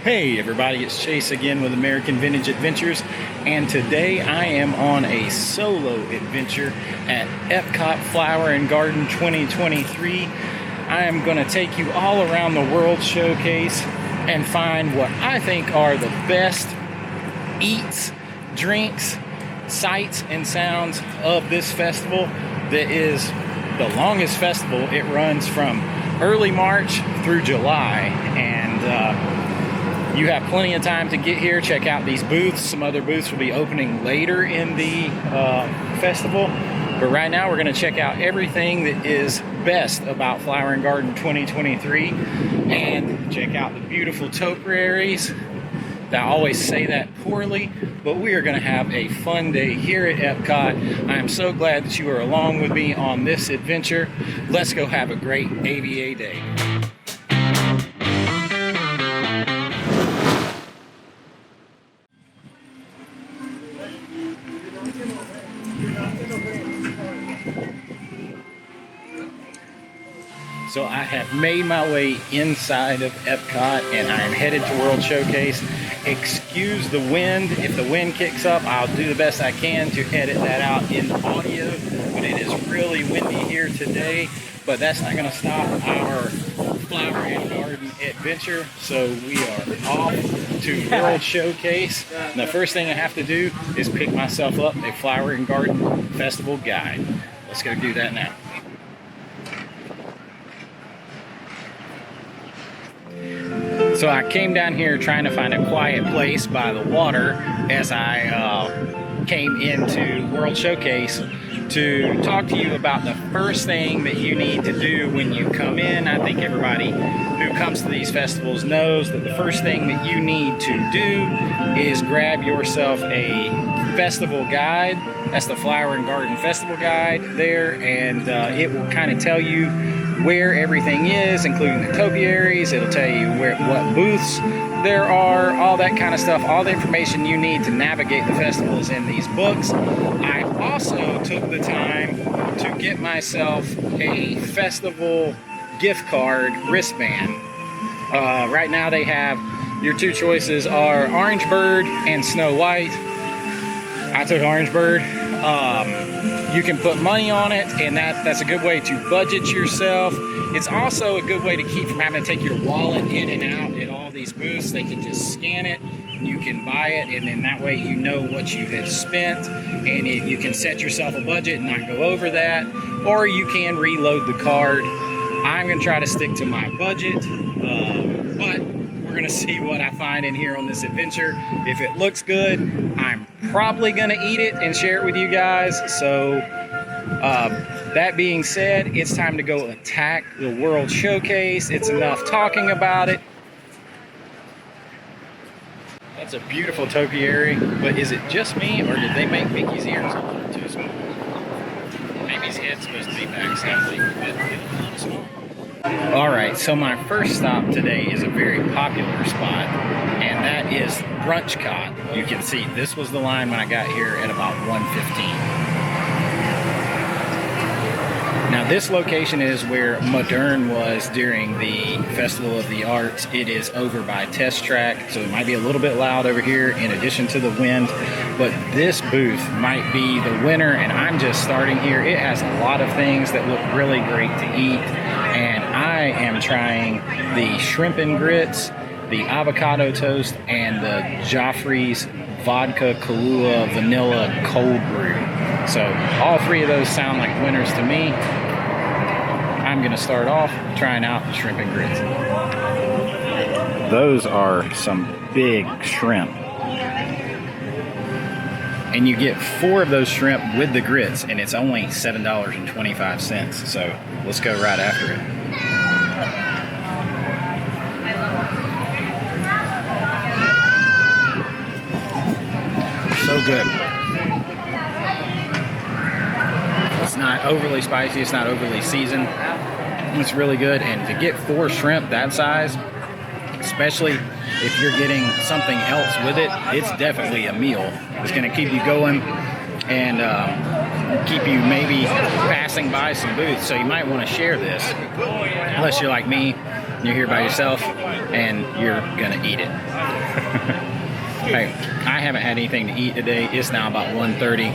Hey everybody, it's Chase again with American Vintage Adventures, and today I am on a solo adventure at EPCOT Flower and Garden 2023. I am going to take you all around the World Showcase and find what I think are the best eats, drinks, sights, and sounds of this festival that is the longest festival. It runs from early March through July, and you have plenty of time to get here, check out these booths. Some other booths will be opening later in the festival. But right now we're going to check out everything that is best about Flower and Garden 2023 and check out the beautiful topiaries. I always say that poorly, but we are going to have a fun day here at EPCOT. I am so glad that you are along with me on this adventure. Let's go have a great AVA day. So I have made my way inside of EPCOT and I am headed to World Showcase. Excuse the wind. If the wind kicks up, I'll do the best I can to edit that out in audio. But it is really windy here today. But that's not going to stop our Flower and Garden adventure. So we are off to World Showcase. And the first thing I have to do is pick myself up a Flower and Garden Festival guide. Let's go do that now. So I came down here trying to find a quiet place by the water as I came into World Showcase to talk to you about the first thing that you need to do when you come in. I think everybody who comes to these festivals knows that the first thing that you need to do is grab yourself a festival guide. That's the Flower and Garden Festival Guide there, and it will kind of tell you where everything is, including the topiaries. It'll tell you what booths there are, all that kind of stuff. All the information you need to navigate the festival is in these books. I also took the time to get myself a festival gift card wristband. Right now they have, your two choices are Orange Bird and Snow White. I took Orange Bird. You can put money on it, and that's a good way to budget yourself. It's also a good way to keep from having to take your wallet in and out at all these booths. They can just scan it, you can buy it, and then that way you know what you have spent, and you can set yourself a budget and not go over that, or you can reload the card. I'm going to try to stick to my budget, but we're going to see what I find in here on this adventure. If it looks good, I'm probably going to eat it and share it with you guys. So that being said, it's time to go attack the World Showcase. It's enough talking about it. That's a beautiful topiary, but is it just me, or did they make Mickey's ears a little too small? Maybe his head's supposed to be back slightly a bit small. Alright, so my first stop today is a very popular spot, and that is Brunch Cot. You can see this was the line when I got here at about 1:15. Now this location is where Modern was during the Festival of the Arts. It is over by Test Track, so it might be a little bit loud over here in addition to the wind, but this booth might be the winner, and I'm just starting here. It has a lot of things that look really great to eat, and I am trying the shrimp and grits, the avocado toast, and the Joffrey's vodka Kahlua vanilla cold brew. So all three of those sound like winners to me. I'm going to start off trying out the shrimp and grits. Those are some big shrimp. And you get 4 of those shrimp with the grits, and it's only $7.25. So let's go right after it. So good. It's not overly spicy, it's not overly seasoned. It's really good, and to get 4 shrimp that size, especially if you're getting something else with it, it's definitely a meal. It's going to keep you going and keep you maybe passing by some booths, so you might want to share this. Unless you're like me, you're here by yourself, and you're gonna eat it. Hey, I haven't had anything to eat today. It's now about 1:30.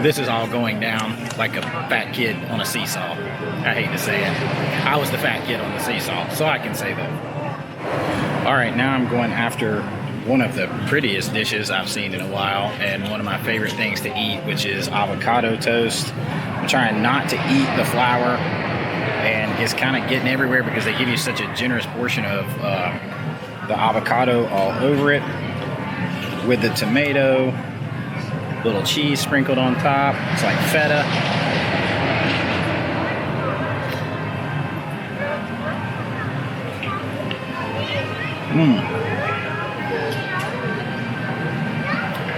This is all going down like a fat kid on a seesaw. I hate to say it. I was the fat kid on the seesaw, so I can say that. All right, now I'm going after one of the prettiest dishes I've seen in a while, and one of my favorite things to eat, which is avocado toast. I'm trying not to eat the flour, and it's kind of getting everywhere because they give you such a generous portion of the avocado all over it, with the tomato, little cheese sprinkled on top. It's like feta.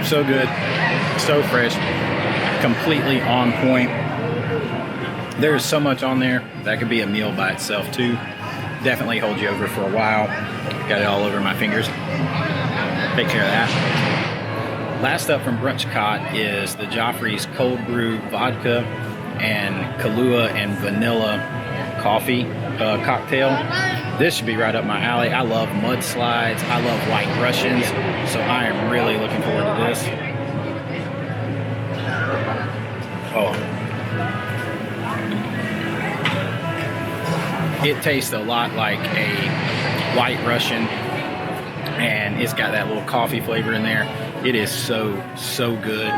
So good, so fresh, completely on point. There's so much on there that could be a meal by itself too. Definitely hold you over for a while. Got it all over my fingers. Take care of that. Last up from Brunch Cot is the Joffrey's cold brew vodka and Kahlua and vanilla coffee cocktail. This should be right up my alley. I love mudslides. I love White Russians. So I am really looking forward to this. Oh. It tastes a lot like a White Russian, and it's got that little coffee flavor in there. It is so good.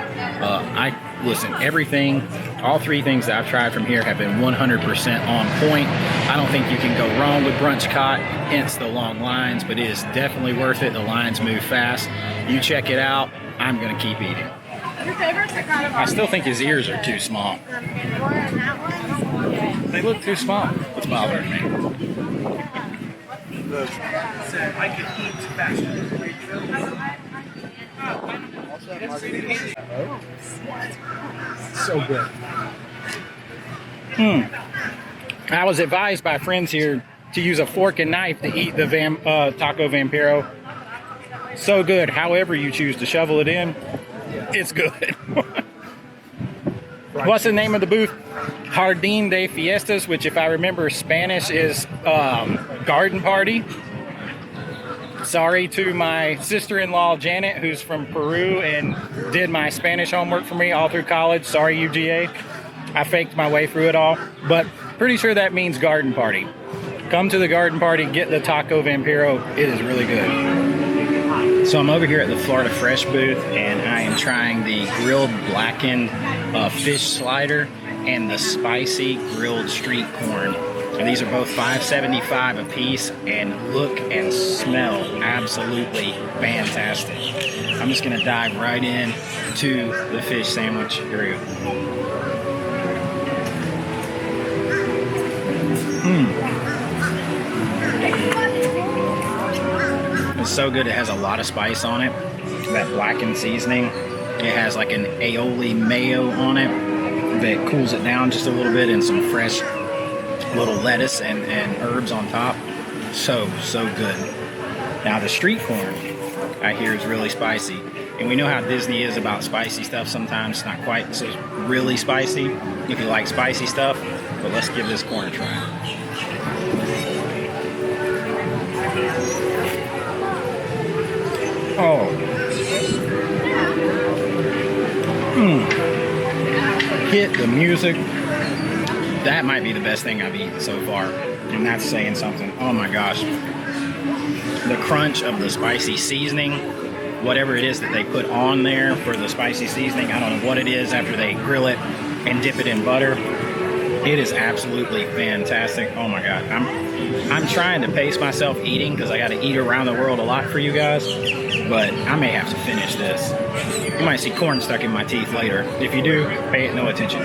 Listen, everything, all three things that I've tried from here have been 100% on point. I don't think you can go wrong with Brunch Cot, hence the long lines, but it is definitely worth it. The lines move fast. You check it out. I'm gonna keep eating. Your favorites are kind of I still think his ears are too small. They look too small. What's bothering me? I could eat faster. So good. I was advised by friends here to use a fork and knife to eat the Taco Vampiro. So good. However you choose to shovel it in, it's good. What's the name of the booth? Jardín de Fiestas, which if I remember Spanish is garden party. Sorry to my sister-in-law Janet, who's from Peru and did my Spanish homework for me all through college. Sorry, UGA. I faked my way through it all, but pretty sure that means garden party. Come to the garden party, get the Taco Vampiro. It is really good. So I'm over here at the Florida Fresh booth, and I am trying the grilled blackened fish slider and the spicy grilled street corn. And these are both $5.75 a piece, and look and smell absolutely fantastic. I'm just gonna dive right in to the fish sandwich. Here we go. It's so good. It has a lot of spice on it. That blackened seasoning. It has like an aioli mayo on it that cools it down just a little bit, and some fresh little lettuce and herbs on top. So good. Now the street corn I hear is really spicy, and we know how Disney is about spicy stuff. Sometimes it's not quite so really spicy if you like spicy stuff, but let's give this corn a try. Oh. Hit the music. That might be the best thing I've eaten so far, and that's saying something. Oh my gosh. The crunch of the spicy seasoning, whatever it is that they put on there for the spicy seasoning, I don't know what it is after they grill it and dip it in butter. It is absolutely fantastic. Oh my God. I'm trying to pace myself eating because I got to eat around the world a lot for you guys, but I may have to finish this. You might see corn stuck in my teeth later. If you do, pay it no attention.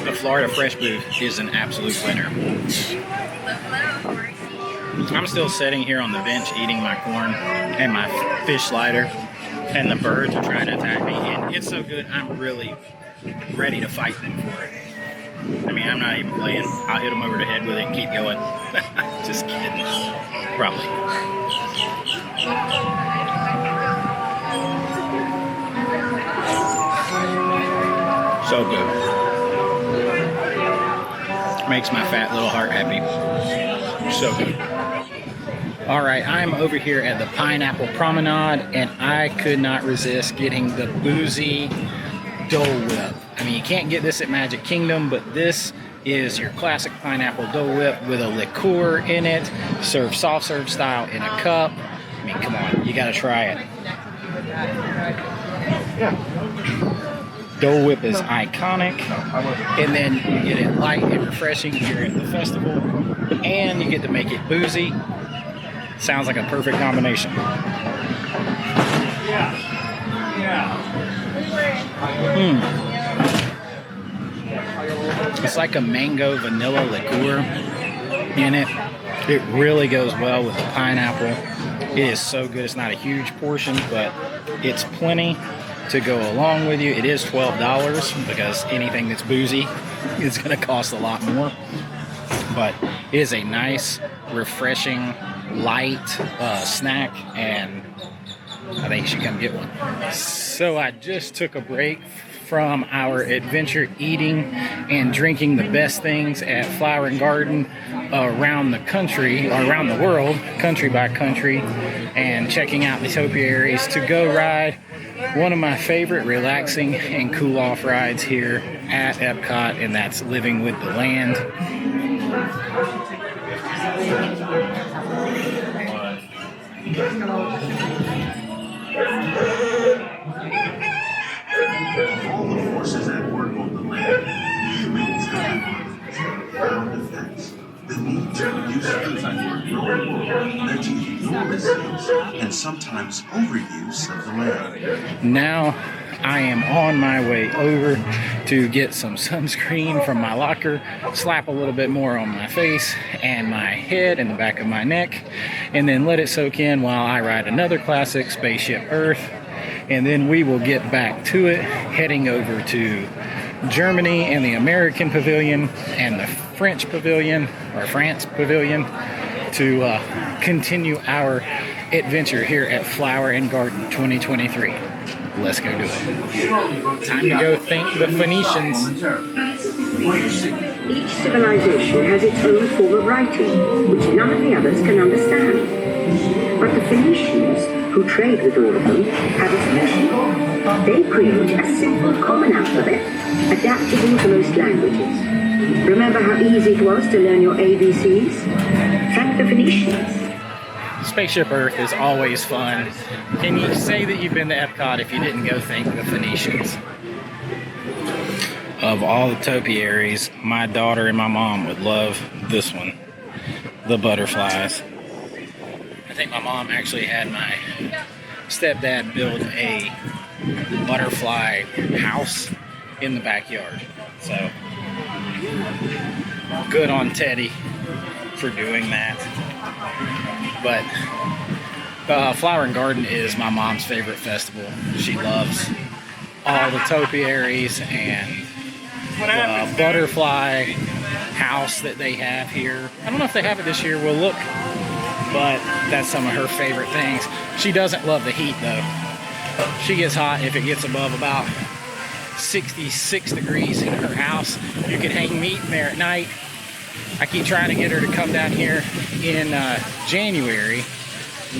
The Florida Fresh booth is an absolute winner. I'm still sitting here on the bench eating my corn and my fish slider, and the birds are trying to attack me, and it's so good I'm really ready to fight them for it. I mean, I'm not even playing. I'll hit them over the head with it and keep going. Just kidding. Probably. So good. Makes my fat little heart happy. So good. All right, I'm over here at the Pineapple Promenade, and I could not resist getting the boozy Dole Whip. I mean, you can't get this at Magic Kingdom, but this is your classic pineapple Dole Whip with a liqueur in it, served soft serve style in a cup. I mean, come on, you gotta try it. Dole Whip is iconic, and then you get it light and refreshing here at the festival, and you get to make it boozy. Sounds like a perfect combination. It's like a mango vanilla liqueur in it. It really goes well with the pineapple. It is so good. It's not a huge portion, but it's plenty to go along with you. It is $12 because anything that's boozy is going to cost a lot more. But it is a nice, refreshing, light snack, and I think you should come get one. So I just took a break from our adventure eating and drinking the best things at Flower and Garden around the country, or around the world, country by country, and checking out the topiaries to go ride one of my favorite relaxing and cool off rides here at EPCOT, and that's Living with the Land. All the forces at work on the land, humans have found effects. The need to reduce food for growing world led to enormous use and sometimes overuse of the land. Now I am on my way over to get some sunscreen from my locker, slap a little bit more on my face and my head and the back of my neck, and then let it soak in while I ride another classic, Spaceship Earth. And then we will get back to it, heading over to Germany and the American Pavilion and the French Pavilion, or France Pavilion, to continue our adventure here at Flower and Garden 2023. Let's go do it. Time to go thank the Phoenicians. Each civilization has its own form of writing, which none of the others can understand. But the Phoenicians, who trade with all of them, have a solution. They create a simple common alphabet, adaptable to most languages. Remember how easy it was to learn your ABCs? Thank the Phoenicians. Spaceship Earth is always fun. Can you say that you've been to EPCOT if you didn't go thank the Phoenicians? Of all the topiaries, my daughter and my mom would love this one, the butterflies. I think my mom actually had my stepdad build a butterfly house in the backyard. So, good on Teddy for doing that. But Flower and Garden is my mom's favorite festival. She loves all the topiaries and the butterfly house that they have here. I don't know if they have it this year. We'll look. But that's some of her favorite things. She doesn't love the heat though. She gets hot if it gets above about 66 degrees in her house. You can hang meat in there at night. I keep trying to get her to come down here in January.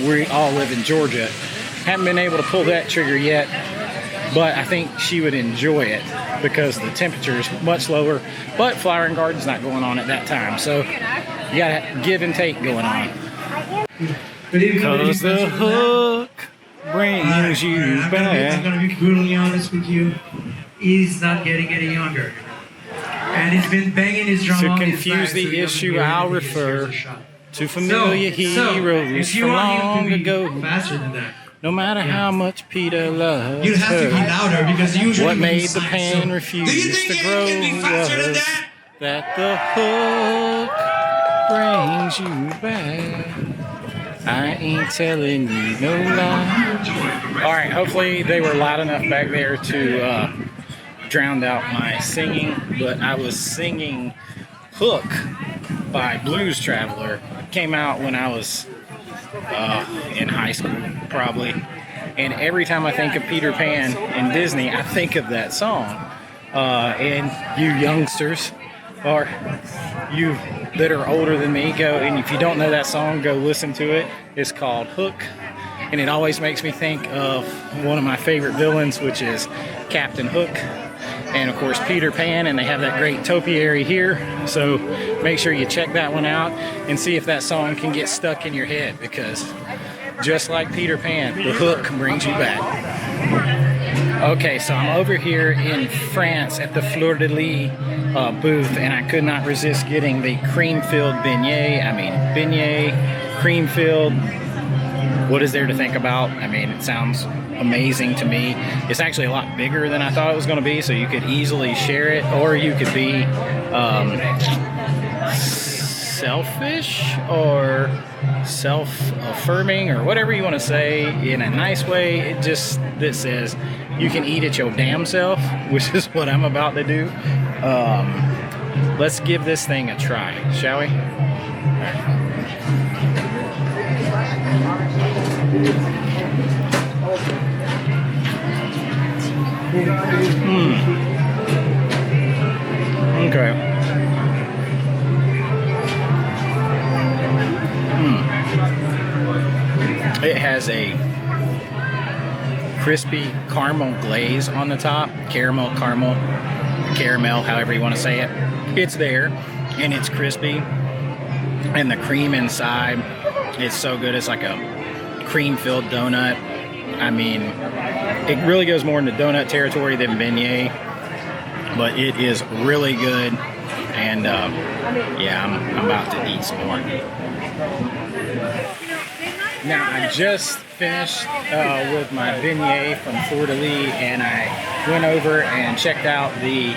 We all live in Georgia. Haven't been able to pull that trigger yet, but I think she would enjoy it because the temperature is much lower. But Flower and Garden's not going on at that time, so you gotta give and take going on. Because the hook brings you back. I'm going to be brutally honest with you. He's not getting any younger. And he's been banging his drum To on his confuse back, the so he issue, doesn't I'll get any refer shot. to familiar heroes if you from want long him to be ago. faster than that, No matter how much Peter loves you'd have to be her, louder because usually what when made you the sign pan so- refuse Do you think to it grow can be faster than was that? that the hook brings you back. I ain't telling you no lie. All right, hopefully they were loud enough back there to drown out my singing, but I was singing Hook by Blues Traveler. It came out when I was in high school, probably. And every time I think of Peter Pan and Disney, I think of that song. And you youngsters, or you that are older than me, go, and if you don't know that song, go listen to it. It's called Hook, and it always makes me think of one of my favorite villains, which is Captain Hook, and of course Peter Pan, and they have that great topiary here. So make sure you check that one out and see if that song can get stuck in your head, because just like Peter Pan, the hook brings you back. Okay, so I'm over here in France at the Fleur de Lis booth, and I could not resist getting the cream-filled beignet. I mean, beignet, cream-filled. What is there to think about? I mean, it sounds amazing to me. It's actually a lot bigger than I thought it was going to be, so you could easily share it, or you could be selfish or self-affirming, or whatever you want to say in a nice way. It just, that says you can eat it your damn self, which is what I'm about to do. Let's give this thing a try, shall we? All right. Okay. It has a crispy caramel glaze on the top. Caramel, however you want to say it. It's there, and it's crispy. And the cream inside, it's so good. It's like a cream-filled donut. I mean, it really goes more into donut territory than beignet, but it is really good. And yeah, I'm about to eat some more. Now, I just finished with my beignet from Fleur de Lis, and I went over and checked out the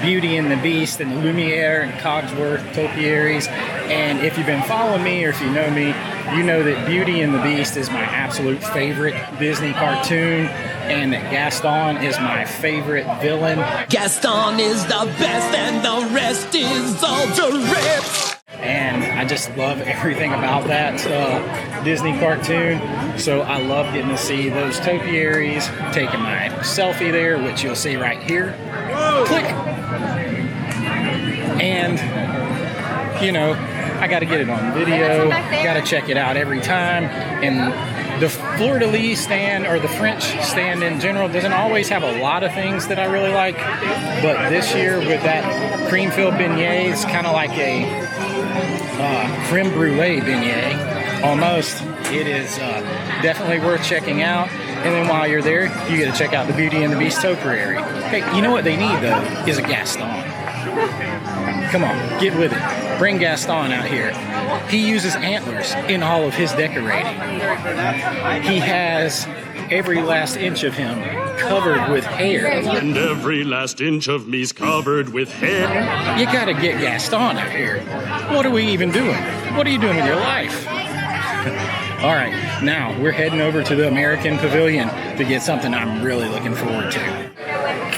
Beauty and the Beast and Lumiere and Cogsworth Topiaries. And if you've been following me, or if you know me, you know that Beauty and the Beast is my absolute favorite Disney cartoon, and that Gaston is my favorite villain. Gaston is the best, and the rest is all the rest. And I just love everything about that Disney cartoon. So I love getting to see those topiaries, taking my selfie there, which you'll see right here. Click! And, you know, I got to get it on video, got to check it out every time. And the Fleur de Lis stand, or the French stand in general, doesn't always have a lot of things that I really like. But this year, with that cream-filled beignet, it's kind of like a creme brulee beignet, almost. It is definitely worth checking out. And then while you're there, you get to check out the Beauty and the Beast topiary. Hey, you know what they need, though, is a Gaston. Come on, get with it. Bring Gaston out here. He uses antlers in all of his decorating. He has every last inch of him covered with hair. And every last inch of me's covered with hair. You gotta get Gaston out here. What are we even doing? What are you doing with your life? All right, now we're heading over to the American Pavilion to get something I'm really looking forward to.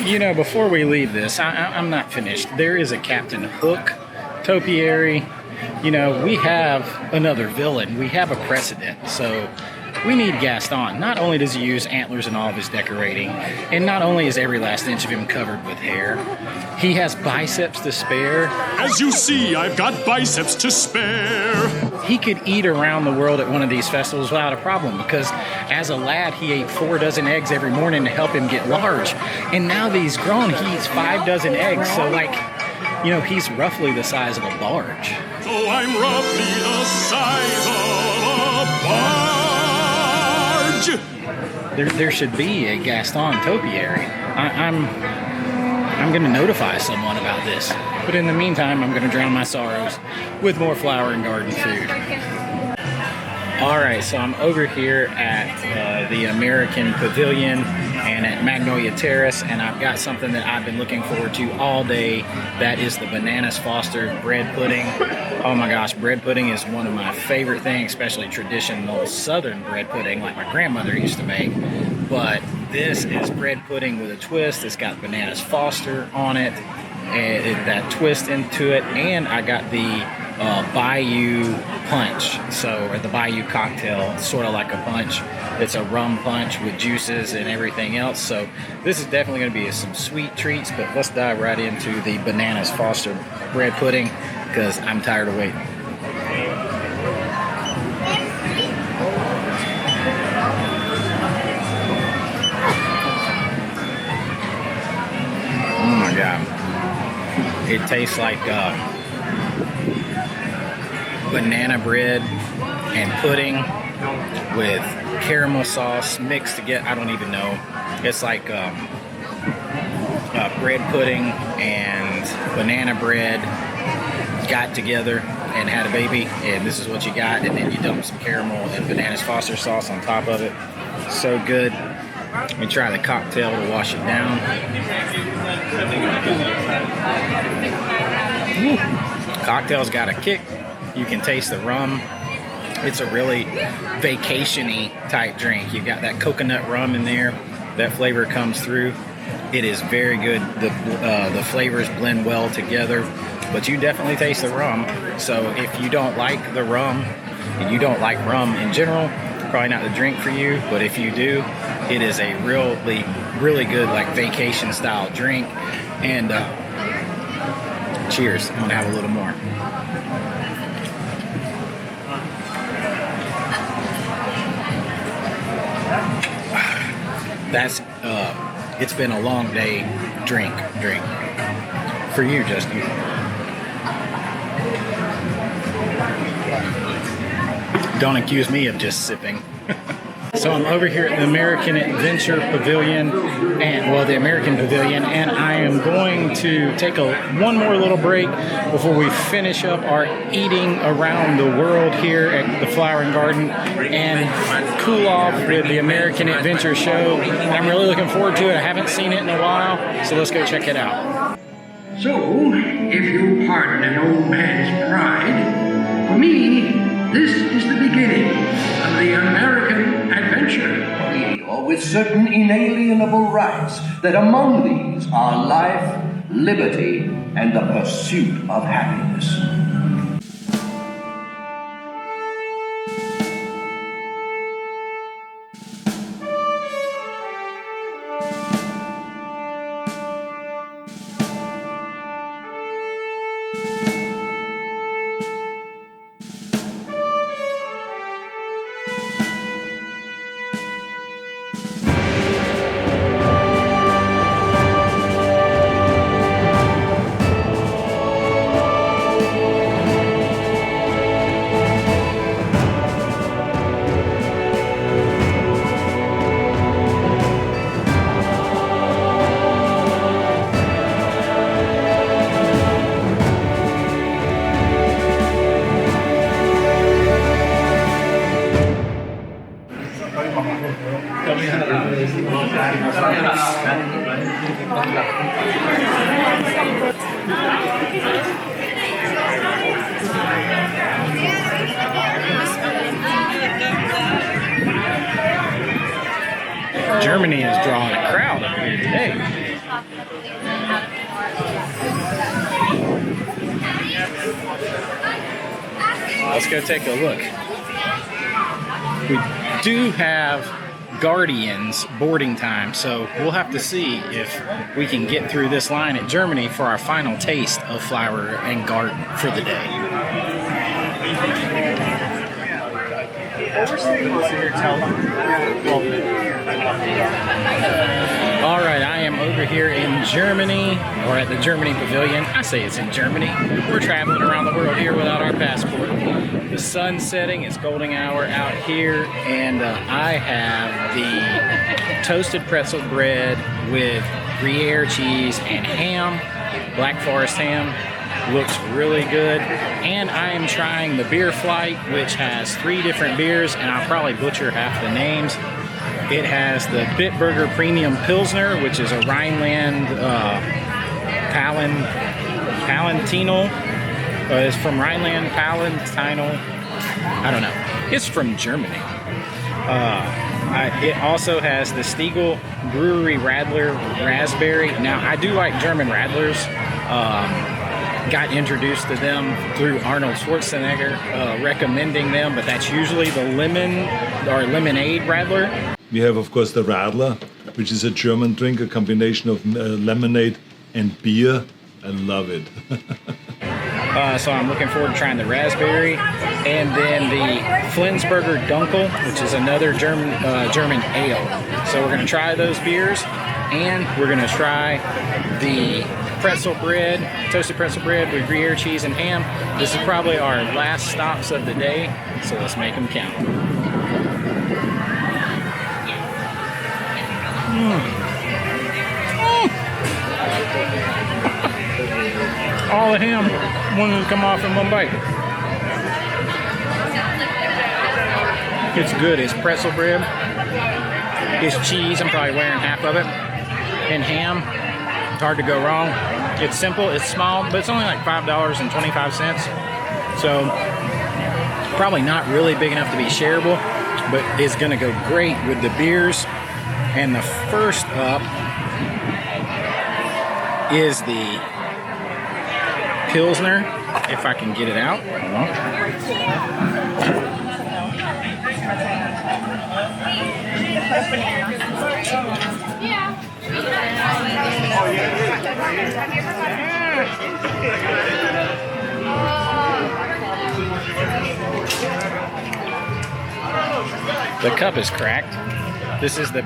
You know, before we leave this, I'm not finished. There is a Captain Hook topiary. You know, we have another villain. We have a precedent. So we need Gaston. Not only does he use antlers in all of his decorating, and not only is every last inch of him covered with hair, he has biceps to spare. As you see, I've got biceps to spare. He could eat around the world at one of these festivals without a problem, because as a lad, he ate 4 dozen eggs every morning to help him get large. And now that he's grown, he eats 5 dozen eggs. So, like, you know, he's roughly the size of a barge. So I'm roughly the size of a barge. There should be a Gaston topiary. I'm going to notify someone about this. But in the meantime, I'm going to drown my sorrows with more flower and garden food. All right, so I'm over here at the American Pavilion and at Magnolia Terrace, and I've got something that I've been looking forward to all day. That is the Bananas Foster bread pudding. Oh my gosh, bread pudding is one of my favorite things, especially traditional Southern bread pudding like my grandmother used to make. But This is bread pudding with a twist. It's got bananas Foster on it, and that twist into it. And I got the Bayou punch, or the Bayou cocktail, sort of like a punch. It's a rum punch with juices and everything else. So this is definitely going to be some sweet treats, but let's dive right into the bananas Foster bread pudding because I'm tired of waiting. Oh my God. It tastes like banana bread and pudding with caramel sauce mixed together. I don't even know. It's like bread pudding and banana bread got together and had a baby, and this is what you got. And then you dump some caramel and bananas Foster sauce on top of it. So good. Let me try the cocktail to wash it down. Woo. Cocktail's got a kick. You can taste the rum. It's a really vacation-y type drink. You've got that coconut rum in there. That flavor comes through. It is very good. The flavors blend well together, but you definitely taste the rum. So if you don't like the rum, and you don't like rum in general, probably not the drink for you. But if you do, it is a really good like vacation style drink. And cheers. I'm gonna have a little more. That's it's been a long day. Drink for you, Justin. Don't accuse me of just sipping. So I'm over here at the American Adventure Pavilion, the American Pavilion, and I am going to take one more little break before we finish up our eating around the world here at the Flower and Garden and cool off with the American Adventure show. And I'm really looking forward to it. I haven't seen it in a while, so let's go check it out. So, if you'll pardon an old man's pride, for me, this is the beginning of the American adventure. Or with certain inalienable rights, that among these are life, liberty, and the pursuit of happiness. Germany is drawing a crowd up here today. Let's go take a look. We do have Guardians boarding time, so we'll have to see if we can get through this line at Germany for our final taste of Flower and Garden for the day. All right, I am over here in Germany, or at the Germany Pavilion. I say it's in Germany. We're traveling around the world here without our passport. The sun's setting, it's golden hour out here, and I have the toasted pretzel bread with Gruyere cheese and ham, Black Forest ham. Looks really good. And I am trying the Beer Flight, which has 3 different beers, and I'll probably butcher half the names. It has the Bitburger Premium Pilsner, which is a Rhineland Palatino. It's from Rhineland Palatino. I don't know. It's from Germany. It also has the Stiegel Brewery Radler Raspberry. Now, I do like German Radlers. Got introduced to them through Arnold Schwarzenegger recommending them, but that's usually the lemon or lemonade Radler. We have, of course, the Radler, which is a German drink, a combination of lemonade and beer. I love it. So I'm looking forward to trying the raspberry, and then the Flensburger Dunkel, which is another German ale. So we're going to try those beers, and we're going to try the pretzel bread, toasted pretzel bread with Gruyere cheese and ham. This is probably our last stops of the day, so let's make them count. All the ham wanted to come off in one bite. It's good. It's pretzel bread. It's cheese. I'm probably wearing half of it. And ham. It's hard to go wrong. It's simple. It's small, but it's only like $5.25. So probably not really big enough to be shareable, but it's going to go great with the beers. And the first up is the Pilsner, if I can get it out. The cup is cracked. This is the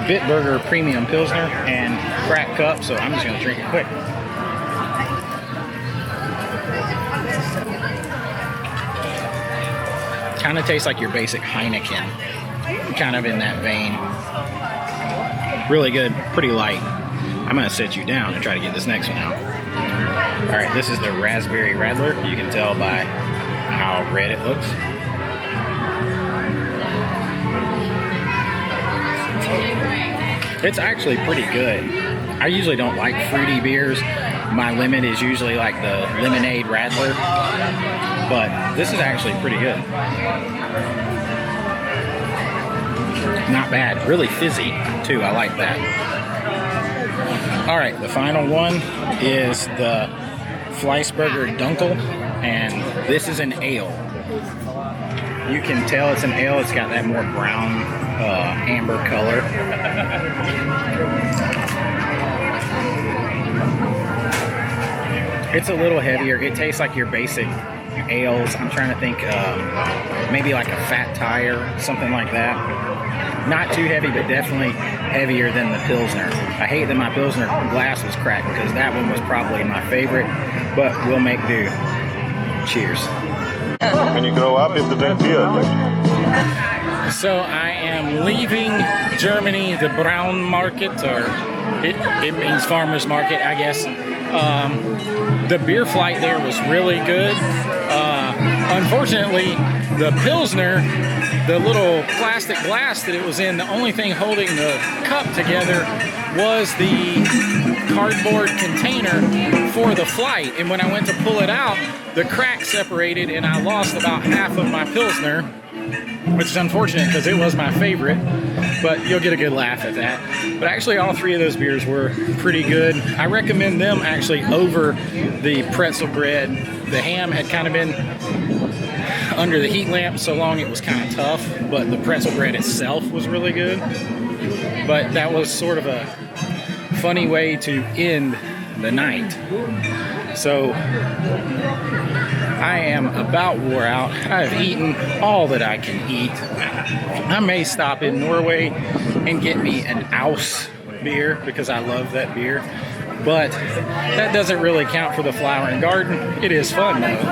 Bitburger Premium Pilsner and crack cup, so I'm just going to drink it quick. Kind of tastes like your basic Heineken, kind of in that vein. Really good, pretty light. I'm going to sit you down and try to get this next one out. All right, this is the Raspberry Radler. You can tell by how red it looks. It's actually pretty good. I usually don't like fruity beers. My limit is usually like the lemonade Radler, but this is actually pretty good. Not bad. Really fizzy too. I like that. All right, the final one is the Fleisburger Dunkel, and this is an ale. You can tell it's an ale. It's got that more brown amber color. It's a little heavier. It tastes like your basic ales. I'm trying to think, maybe like a Fat Tire, something like that. Not too heavy, but definitely heavier than the Pilsner. I hate that my Pilsner glass was cracked because that one was probably my favorite, but we'll make do. Cheers. When you grow up, you have to drink beer. So I am leaving Germany, the Braun Market, or it means farmer's market, I guess. The beer flight there was really good. Unfortunately, the Pilsner, the little plastic glass that it was in, the only thing holding the cup together was the cardboard container for the flight. And when I went to pull it out, the crack separated and I lost about half of my Pilsner, which is unfortunate because it was my favorite, but you'll get a good laugh at that. But actually all three of those beers were pretty good. I recommend them actually over the pretzel bread. The ham had kind of been under the heat lamp so long it was kind of tough, but the pretzel bread itself was really good. But that was sort of a funny way to end the night. So I am about wore out. I have eaten all that I can eat. I may stop in Norway and get me an Aus beer because I love that beer. But that doesn't really count for the Flower and Garden. It is fun though.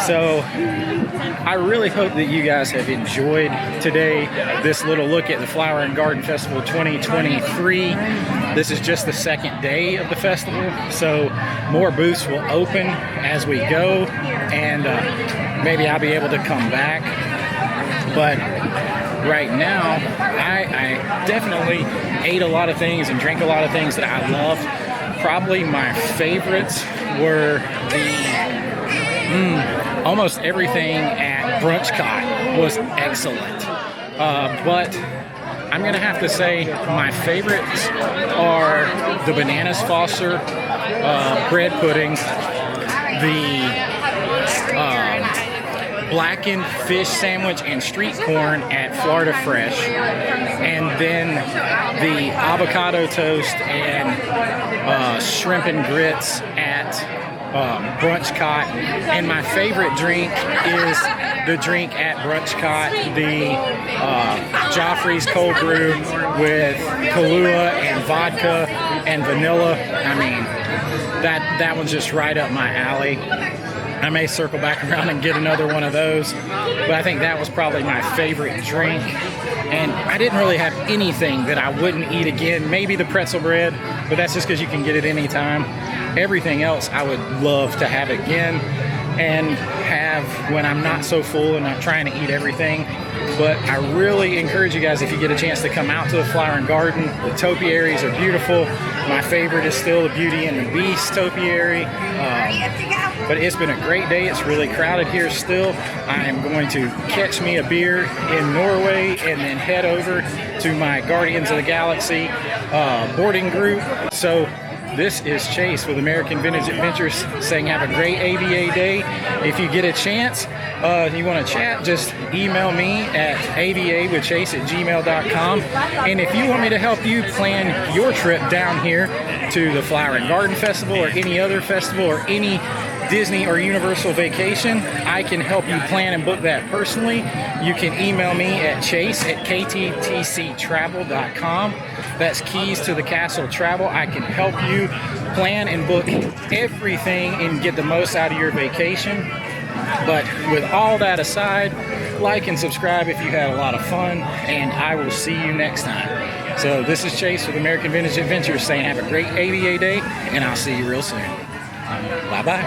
So I really hope that you guys have enjoyed today, this little look at the Flower and Garden Festival 2023. This is just the second day of the festival, so more booths will open as we go, and maybe I'll be able to come back. But right now, I definitely ate a lot of things and drank a lot of things that I loved. Probably my favorites were the almost everything at Brunch Cot. was excellent. But I'm gonna have to say my favorites are the Bananas Foster bread pudding, the blackened fish sandwich and street corn at Florida Fresh, and then the avocado toast and shrimp and grits at Brunch Cot. And my favorite drink is the drink at Brunch Cot, the Joffrey's cold brew with Kahlua and vodka and vanilla. I mean, that one's just right up my alley. I may circle back around and get another one of those, but I think that was probably my favorite drink. And I didn't really have anything that I wouldn't eat again. Maybe the pretzel bread, but that's just because you can get it anytime. Everything else I would love to have again and have when I'm not so full and not trying to eat everything. But I really encourage you guys, if you get a chance to come out to the Flower and Garden, the topiaries are beautiful. My favorite is still the Beauty and the Beast topiary. But it's been a great day. It's really crowded here still. I am going to catch me a beer in Norway and then head over to my Guardians of the Galaxy boarding group. So this is Chase with American Vintage Adventures saying have a great AVA day. If you get a chance, you want to chat, just email me at avawithchase@gmail.com. And if you want me to help you plan your trip down here to the Flower and Garden Festival or any other festival or any Disney or Universal vacation, I can help you plan and book that personally. You can email me at chase@kttctravel.com. That's Keys to the Castle Travel. I can help you plan and book everything and get the most out of your vacation. But with all that aside, like and subscribe if you had a lot of fun, and I will see you next time. So this is Chase with American Vintage Adventures saying have a great AVA day, and I'll see you real soon. Bye-bye.